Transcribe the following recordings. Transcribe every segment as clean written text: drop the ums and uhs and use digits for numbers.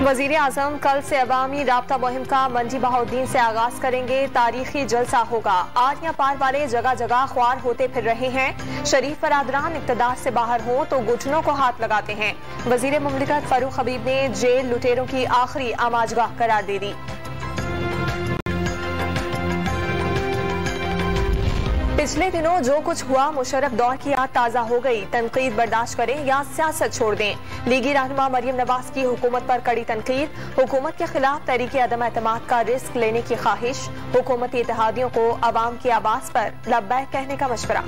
वजीर आजम कल से अवामी राब्ता मुहिम का मंडी बहाउद्दीन से आगाज करेंगे। तारीखी जलसा होगा। आर या पार वाले जगह जगह ख्वार होते फिर रहे हैं। शरीफ बरादरान इक़्तिदार से बाहर हो तो घुटनों को हाथ लगाते हैं। वजीर मुमलिकत फारूक हबीब ने जेल लुटेरों की आखिरी आमाजगाह करार दे दी। पिछले दिनों जो कुछ हुआ, मुशर्रफ दौर की याद ताज़ा हो गई। तनकीद बर्दाश्त करें या सियासत छोड़ दें। लीगी रहनुमा मरियम नवाज की हुकूमत पर कड़ी तनकीद। हुकूमत के खिलाफ तहरीक अदम एतमाद का रिस्क लेने की ख्वाहिश। हुकूमती इत्तेहादियों को अवाम की आवाज पर लब्बैक कहने का मशवरा।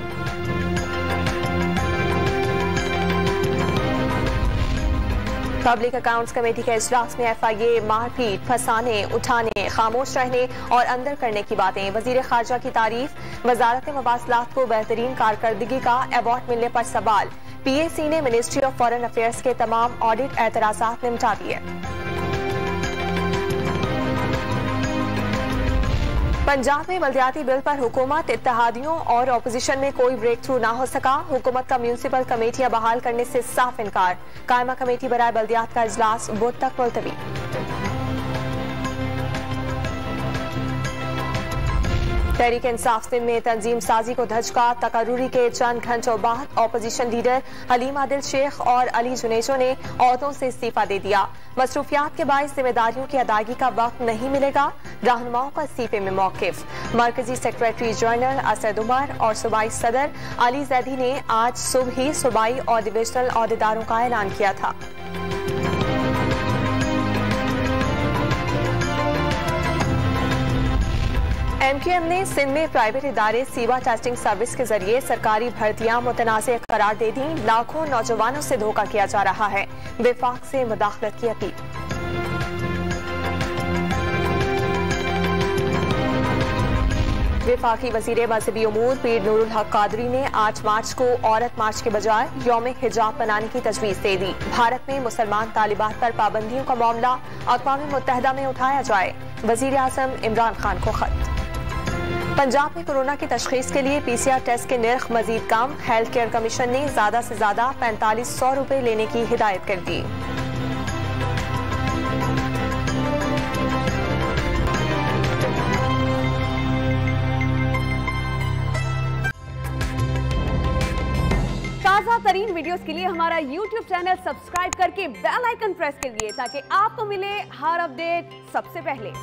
पब्लिक अकाउंट्स कमेटी के इजलास में FIA, मारपीट, फंसाने, उठाने, खामोश रहने और अंदर करने की बातें। वजीर खारजा की तारीफ। वजारत मवासलात को बेहतरीन कारकर्दगी का अवार्ड मिलने पर सवाल। PAC ने मिनिस्ट्री ऑफ फॉरेन अफेयर्स के तमाम ऑडिट एतराजात निपटा दिए। पंजाब में बल्दियाती बिल पर हुकूमत, इत्तेहादियों और अपोजिशन में कोई ब्रेक थ्रू ना हो सका। हुकूमत का म्यूनिसिपल कमेटियां बहाल करने से साफ इनकार। कायमा कमेटी बराए बल्दियात का इजलास बुध तक मुलतवी। तहरीक इंसाफ सिंध में तंजीम साजी को धचका। तकर्रुरी के चंद घंटों बाद अपोजिशन लीडर हलीम आदिल शेख और अली जुनेजो ने ओहदों से इस्तीफा दे दिया। मसरूफियात के बाइस जिम्मेदारियों की अदायगी का वक्त नहीं मिलेगा। रहनुमाओं का इस्तीफे में मौकिफ। मरकजी सेक्रेटरी जनरल असद उमर और सूबाई सदर अली जैदी ने आज सुबह ही सूबाई और डिविजनल अहदेदारों का ऐलान किया था। MQM ने सिंध में प्राइवेट इदारे सीवा टेस्टिंग सर्विस के जरिए सरकारी भर्तियां मुतनाज़ करार दे दी। लाखों नौजवानों से धोखा किया जा रहा है। विफाक से मुदाखलत की अपील। विफाकी वजीर मजहबी उमूर पीर नूरुल हक कादरी ने 8 मार्च को औरत मार्च के बजाय यौम हिजाब मनाने की तजवीज दे दी। भारत में मुसलमान तालिबात पर पाबंदियों का मामला अक़वाम मुत्तहिदा में उठाया जाए। वजीर आज़म इमरान खान को खत। पंजाब में कोरोना की तशखीस के लिए PCR टेस्ट के निर्ख मजीद कम। हेल्थ केयर कमीशन ने ज्यादा से ज्यादा 4500 रुपए लेने की हिदायत कर दी। ताज़ा तरीन वीडियोस के लिए हमारा YouTube चैनल सब्सक्राइब करके बेल आइकन प्रेस कीजिए ताकि आपको मिले हर अपडेट सबसे पहले।